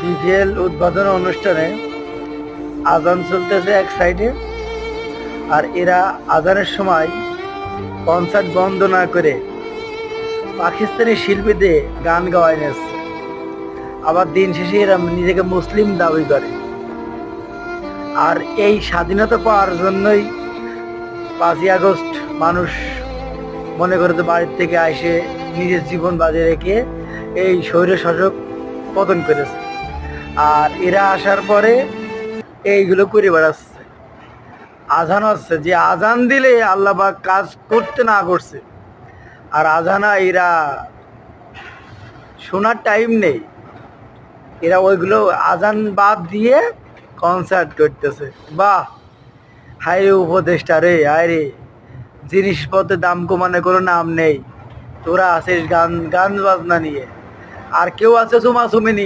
BPL উদ্বোধন অনুষ্ঠানে আজান চলতেছে এক সাইডে, আর এরা আজানের সময় কনসার্ট বন্ধ না করে পাকিস্তানি শিল্পীদের গান গাওয়ায় নিচ্ছে। আবার দিন শেষে এরা নিজেকে মুসলিম দাবি করে। আর এই স্বাধীনতা পাওয়ার জন্যই 5ই আগস্ট মানুষ মনে করে তো বাড়ির থেকে আসে নিজের জীবন বাজে রেখে এই স্বৈর শাসক পতন করেছে। আর এরা আসার পরে এইগুলো করে বেড়াচ্ছে। আজান হচ্ছে, যে আজান দিলে আল্লাহ পাক কাজ করতে না করছে, আর আজানা এরা শোনার টাইম নেই। এরা ওইগুলো আজান বাদ দিয়ে কনসার্ট করতেছে। বাহ, হায় রে উপদেষ্টা রে, হায় রে, জিনিসপত্রের দাম কমানোর কোনো নাম নেই। তোরা আছিস গান গান বাজনা নিয়ে, আর কেউ আছে চুমাচুমি নিয়ে।